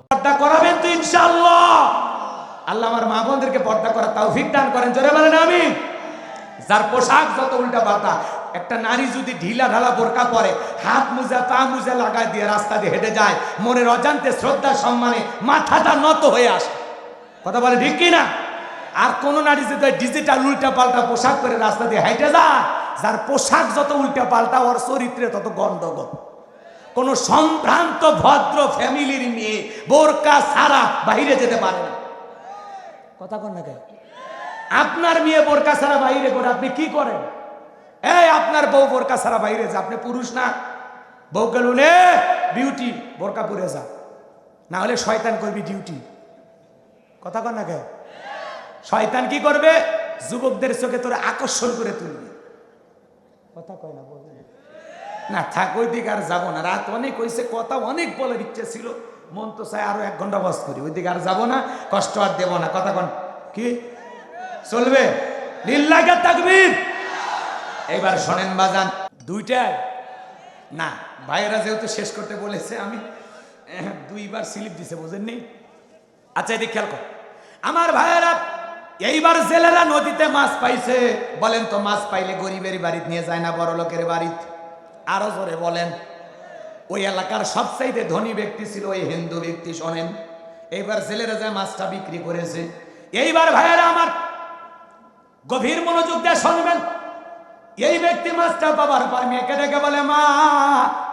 পর্দা করাবেন তো ইনশাআল্লাহ। আল্লাহ আমার মা বোনদেরকে পর্দা করার তৌফিক দান করেন, জোরে বলেন আমিন। যার পোশাক যত উল্টা পাল্টা, একটা নারী যদি ঢিলা ঢালা বোরকা পরে, হাত মুজা পা মুজা লাগায় দিয়ে রাস্তা দিয়ে হেঁটে যায়, মনের অজান্তে শ্রদ্ধা সম্মানে মাথাটা নত হয়ে আসে, কথা বলে ঠিক কি না? আর কোন নারী যদি ডিজিটাল উল্টা পাল্টা পোশাক করে রাস্তা দিয়ে হেঁটে যায়, যার পোশাক যত উল্টা পাল্টা, ওর চরিত্রে তত গন্ডগোল। কোন সম্ভ্রান্ত ভদ্র ফ্যামিলির মেয়ে বোরকা ছাড়া বাইরে যেতে পারে না, কথা কন না কেন? আপনার মেয়ে বোরকা ছাড়া বাইরে করে আপনি কি করেন? এই আপনার বউ বোরকা ছাড়া বাইরে যা, আপনি পুরুষ না? বউকে লুনে বিউটি বোরকা পরে যা, না হলে শয়তান করবি ডিউটি, কথা কন না কেন? শয়তান কি করবে? যুবকদের চোখে তোরে আকর্ষণ করে তুলবে, কথা কয় না? বলবে না থাক, ওই দিকে আর যাবো না, রাত অনেক হয়েছে, কথা অনেক বলার ইচ্ছে ছিল, মন তো চাই আরো 1 ঘন্টা বস করি, ওই দিকে আর যাবো না, কষ্ট আর দেবো না, কথা কন কি চলবে? লিল্লাহি তাকবীর। এইবার শোনেন বাজান, দুইটাই না, ভাইয়েরা যেহেতু শেষ করতে বলেছে, আমি 2বার স্লিপ দিছে, বুঝেননি? আচ্ছা এদিকে খেয়াল কর আমার ভাইয়েরা, এইবার জেলেরা নদীতে মাছ পাইছে, বলেন তো মাছ পাইলে গরিবের বাড়িতে নিয়ে যায় না বড় লোকের বাড়িতে? আরো জোরে বলেন। ওই এলাকার সবচাইতে ধনী ব্যক্তি ছিল ওই হিন্দু ব্যক্তি, শোনেন। এইবার জেলেরা যায় মাছটা বিক্রি করেছে। এইবার ভাইয়েরা আমার গভীর মনোযোগ দিয়ে শুনবেন, এই ব্যক্তি মাছটা পাবার পর মেয়েকে ডেকে বলে, মা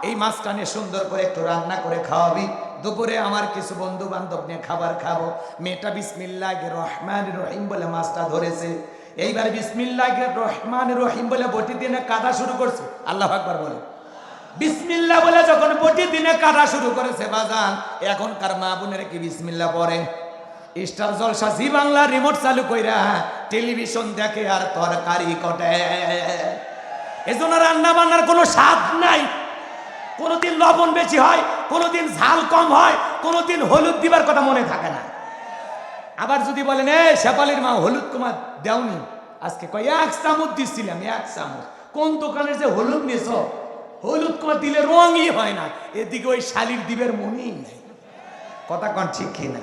এই মাছটা নিয়ে সুন্দর করে একটু রান্না করে খাওয়াবি, দুপুরে আমার কিছু বন্ধু বান্ধব নিয়ে খাবার খাবো। মেয়েটা বিসমিল্লাহির রহমানির রহিম বলে মাছটা ধরেছে। এইবার বিসমিল্লাহির রহমানির রহিম বলে বটি দিয়ে কাটা শুরু করছে, আল্লাহু আকবার বলে। বিসমিল্লাহ বলে যখন বটি দিয়ে কাটা শুরু করেছে বাজান, এখনকার মা বোনেরা কি বিসমিল্লাহ পড়ে? স্টার জলসা জি বাংলা রিমোট চালু কইরা টেলিভিশন দেখে আর তরকারি কটে। এজন্য রান্না বান্নার কোনো স্বাদ নাই। কোনোদিন লবণ বেশি হয়, কোনোদিন ঝাল কম হয়, কোনোদিন হলুদ দিবার কথা মনে থাকে না। আবার যদি বলেন এ শেফালির মা হলুদ কুমার দেওনি, আজকে কয় 1 চামচ দিচ্ছিলাম, 1 চামচ। কোন দোকানে যে হলুদ নিয়েছ, হলুদ কুমার দিলে রঙই হয় না, এদিকে ওই শালির দিবের মনেই নাই, কথা কন ঠিক কিনা?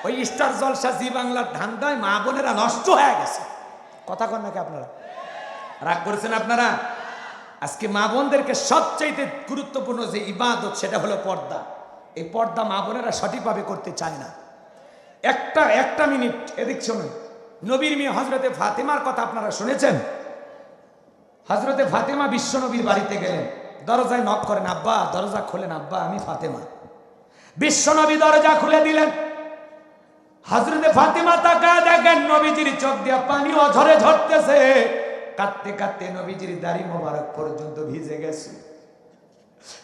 ওই স্টার জলসা জি বাংলার ধান্দায় মা বোনেরা নষ্ট হয়ে গেছে, কথা কন নাকি? আপনারা রাগ করেছেন আপনারা? আজকে মা বোনদেরকে সবচাইতে গুরুত্বপূর্ণ যে ইবাদত, সেটা হলো পর্দা। এই পর্দা মা বোনেরা সঠিকভাবে করতে চায় না। একটা মিনিট এদিক শুনুন। নবীর মেয়ে হজরতে ফাতেমার কথা আপনারা শুনেছেন? হজরতে ফাতেমা বিশ্ব নবীর বাড়িতে গেলেন, দরজায় নক করেন, আব্বা দরজা খোলেন, আব্বা আমি ফাতেমা। বিশ্ব নবী দরজা খুলে দিলেন। হযরতে ফাতেমা তাকায় দেখেন নবীজির চোখ দিয়ে পানি অঝরে ঝরতেছে, কাঁদতে কাঁদতে নবীজির দাড়ি মোবারক পর্যন্ত ভিজে গেছে।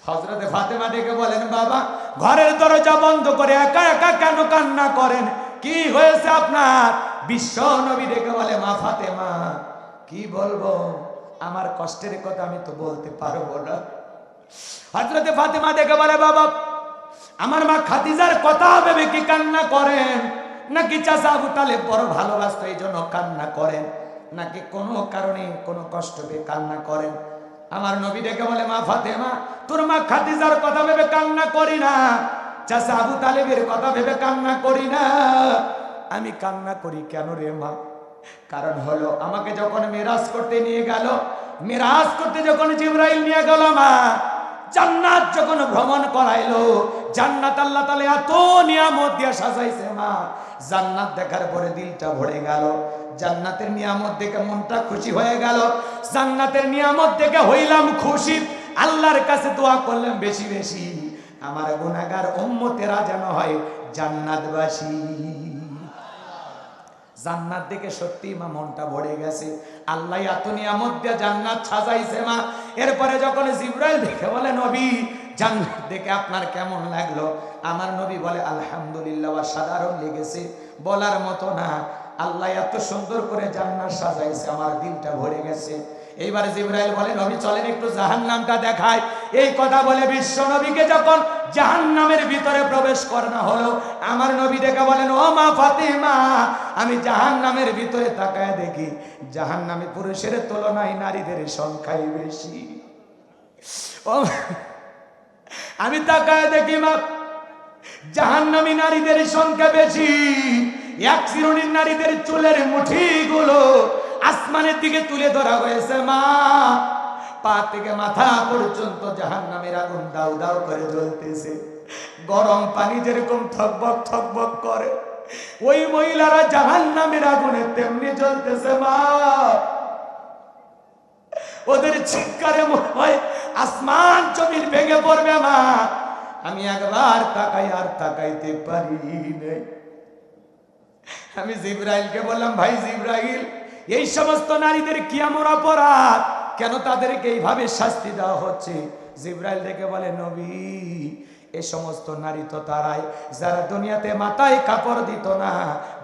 হযরতে ফাতেমা ডেকে বলেন, বাবা ঘরের দরজা বন্ধ করে একা একা কেন কান্না করেন? কি হয়েছে আপনার? বিশ্ব নবী ডেকে বলে, মা ফাতেমা কি বলবো, আমার কষ্টের কথা আমি তো বলতে পারবো না। হযরতে ফাতেমা ডেকে বলে, বাবা আমার মা খাদিজার কথা ভেবে কি কান্না করেন, নাকি চাচা আবু তালেব বড় ভালোবাসতো এই জন্য কান্না করেন, নাকি কোনো কারণে কোনো কষ্ট পেয়ে কান্না করেন? আমার নবী ডেকে বলে, মা ফাতেমা তোর মা খাদিজার কথা ভেবে কান্না করি না, চাচা আবু তালেবের কথা ভেবে কান্না করি না, আমি কান্না করি কেন রে মা? কারণ হলো আমাকে যখন মেরাজ করতে নিয়ে গেল, মেরাজ করতে যখন জিবরাইল নিয়ে গেল, মা জান্নাত যখন ভ্রমণ করাইলো, জান্নাত আল্লাহ তাআলা এত নিয়ামত দিয়ে সাজাইছে মা, জান্নাত দেখার পরে দিলটা ভরে গেল, জান্নাতের নিয়ামত দেখে মনটা খুশি হয়ে গেল, জান্নাতের নিয়ামত দেখে হইলাম খুশি। আল্লাহর কাছে দোয়া করলাম বেশি বেশি আমার গুনাহগার উম্মতেরা যেন হয় জান্নাতবাসী। জান্নাত দেখে সত্যি মা মনটা ভরে গেছে। আল্লাহ এত নিয়ামত দিয়ে জান্নাত সাজাইছে মা। এরপরে যখন জিবরাইল দেখে বলে, নবী জান্নাত দেখে আপনার কেমন লাগলো? আমার নবী বলে, আলহামদুলিল্লাহ, সাধারণ লেগেছে, বলার মতো না। আল্লাহ এত সুন্দর করে জান্নাত সাজাইছে, আমার দিলটা ভরে গেছে। এইবার জিবরাইল বলে, নবী চলেন একটু জাহান্নামটা দেখায়। এই কথা বলে বিশ্ব নবীকে যখন জাহান্নামের ভিতরে প্রবেশ করানো হলো, আমার নবী দেখে বলেন, ও মা ফাতেমা আমি জাহান্নামের ভিতরে তাকায় দেখি জাহান্নামে পুরুষের তুলনায় নারীদের সংখ্যাই বেশি। ও আমি তাকায় দেখি মা, জাহান্নামী নারীদের সংখ্যা বেশি। এক শ্রেণীর নারীদের চুলের মুঠিগুলো আসমানের দিকে তুলে ধরা হয়েছে মা, পা থেকে মাথা পর্যন্ত জাহান্নামের আগুন দাউ দাউ করে জ্বলতেছে। গরম পানি যেরকম থকবক থকবক করে, ওই মহিলারা জাহান্নামের আগুনে তেমনি জ্বলতেছে মা। ওদের চিৎকারে মনে হয় আসমান জমিন ভেঙে পড়বে মা। আমি একবার তাকাই আর তাকাইতে পারি নাই। আমি জিবরাইলকে বললাম, ভাই জিবরাইল, এই সমস্ত নারীদের কি এমন অপরাধ, কেন তাদেরকে এইভাবে শাস্তি দেওয়া হচ্ছে? জিবরাইল ডেকে বলে, নবী, এই সমস্ত নারী তো তারাই যারা দুনিয়াতে মাথায় কাপড় দিত না,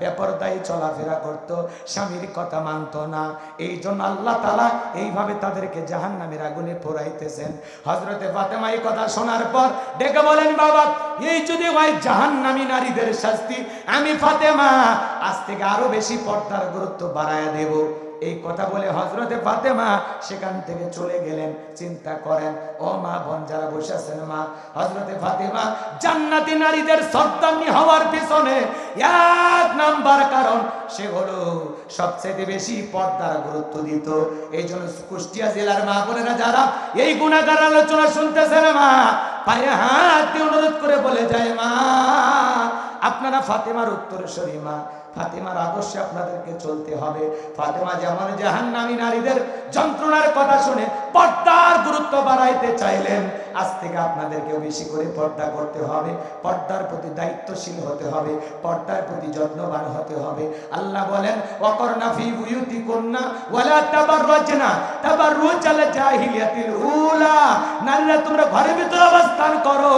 বেপরদায়ী চলাফেরা করত, স্বামীর কথা মানত না। এই জন্য আল্লাহ তাআলা এইভাবে তাদেরকে জাহান্নামের আগুনে পোড়াইতেছেন। হযরতে ফাতেমা এই কথা শোনার পর ডেকে বলেন, বাবা, এই যদি হয় জাহান্নামী নারীদের শাস্তি, আমি ফাতেমা আজ থেকে আরো বেশি পর্দার গুরুত্ব বাড়ায়া দেব। এই কথা বলে হযরতে ফাতেমা সেখান থেকে চলে গেলেন। চিন্তা করেন ও মা বোন যারা বসে আছেন, মা, হযরতে ফাতেমা জান্নাতি নারীদের সর্দারনি হওয়ার পিছনে এক নাম্বার কারণ সে হলো সবচেয়ে বেশি পর্দার গুরুত্ব দিত। এই জন্য কুষ্টিয়া জেলার মা বোনেরা যারা এই গুনাহগার আলোচনা শুনতেছেন, মা, পায়ে হাত দিয়ে অনুরোধ করে বলে যায়, মা, আপনারা ফাতেমার উত্তরসূরি মা, ফাতেমার আদর্শে আপনাদেরকে চলতে হবে। ফাতেমা যেমন জাহান্নামী নারীদের যন্ত্রণার কথা শুনে পর্দার গুরুত্ব বাড়াইতে চাইলেন, আজ থেকে আপনাদেরকেও বেশি করে পর্দা করতে হবে, পর্দার প্রতি দায়িত্বশীল হতে হবে, পর্দার প্রতি যত্নবান হতে হবে। আল্লাহ বলেন, ওয়াকরনা ফি বুয়ুতিকুন্না ওয়ালা তাবাররাজনা তাবাররুজাল জাহিলিয়াতিল উলা, নারীরা তোমরা ঘরের ভিতরে অবস্থান করো,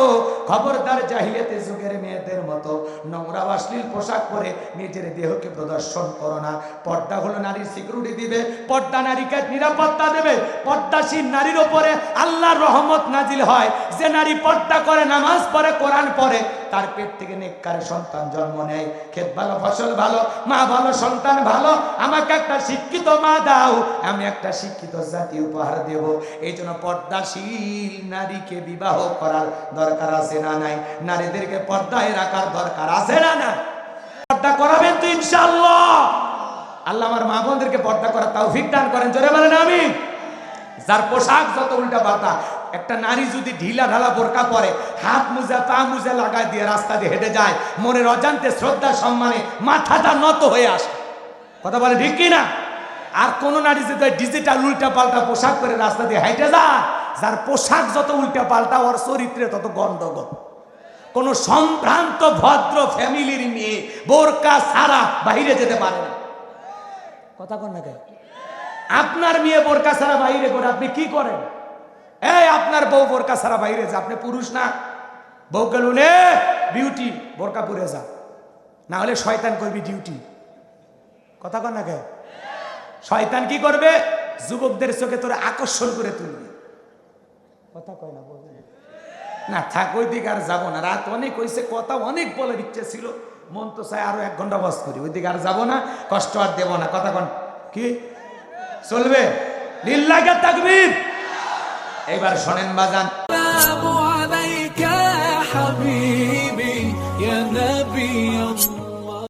খবরদার জাহিলিয়াতের যুগের মেয়েদের মতো নোংরা অশ্লীল পোশাক পরে নিজের দেহকে প্রদর্শন করো না। পর্দা হলো নারীর সিকিউরিটি দিবে, পর্দা নারীকে নিরাপত্তা দেবে। পর্দাশীল নারীর উপরে আল্লাহর রহমত নাজিল হয়। যে নারী পর্দা করে, নামাজ পড়ে, কোরআন পড়ে, তার পেট থেকে নেককার সন্তান জন্ম নেয়। ক্ষেত ভালো, ফসল ভালো, মা ভালো, সন্তান ভালো। আমাকে একটা শিক্ষিত মা দাও, আমি একটা শিক্ষিত জাতি উপহার দেব। এই জন্য পর্দাশীল নারীকে বিবাহ করার দরকার আছে না নাই? নারীদেরকে পর্দায় রাখার দরকার আছে না না? পর্দা করাবেন তো ইনশাআল্লাহ। আল্লাহ আমার মা বোনদেরকে পর্দা করার তৌফিক দান করেন, জোরে বলেন আমিন। যার পোশাক যত উল্টা পাল্টা, একটা নারী যদি ঢিলা ঢালা বোরকা পরে, হাত মুজা পা মুজা লাগায় দিয়ে রাস্তা দিয়ে হেঁটে যায়, মনের অজান্তে শ্রদ্ধা সম্মানে মাথাটা নত হয়ে আসে। কথা বলে ঠিক কি না? আর কোন নারী যদি ডিজিটাল উল্টা পাল্টা পোশাক করে রাস্তা দিয়ে হেঁটে যায়, যার পোশাক যত উল্টা পাল্টা, ওর চরিত্রে তত গন্ডগোল। কোন সম্ভ্রান্ত ভদ্র ফ্যামিলির মেয়ে বোরকা ছাড়া বাইরে যেতে পারে না। কথা কন না কেন? আপনার মেয়ে বোরকা ছাড়া বাইরে করে আপনি কি করেন? এই আপনার বউ বোরকা ছাড়া বাইরে যা, আপনি পুরুষ না? বউকে লুনে বিউটি বোরকা পরে যা, না হলে শয়তান করবি ডিউটি। কথা কন না কেন? শয়তান কি করবে? যুবকদের চোখে তোরে আকর্ষণ করে তুলবে। কথা কয় না? বলবে না, থাক, ওই দিকে আর যাবো না। রাত অনেক হয়েছে, কথা অনেক বলার ইচ্ছে ছিল, মন তো চাই আরো 1 ঘন্টা বস করি, ওই দিকে আর যাবো না, কষ্ট আর দেবো না। কথা কন কি চলবে? লিল্লাহি তাকবীর। এইবার শোনেন বাজান।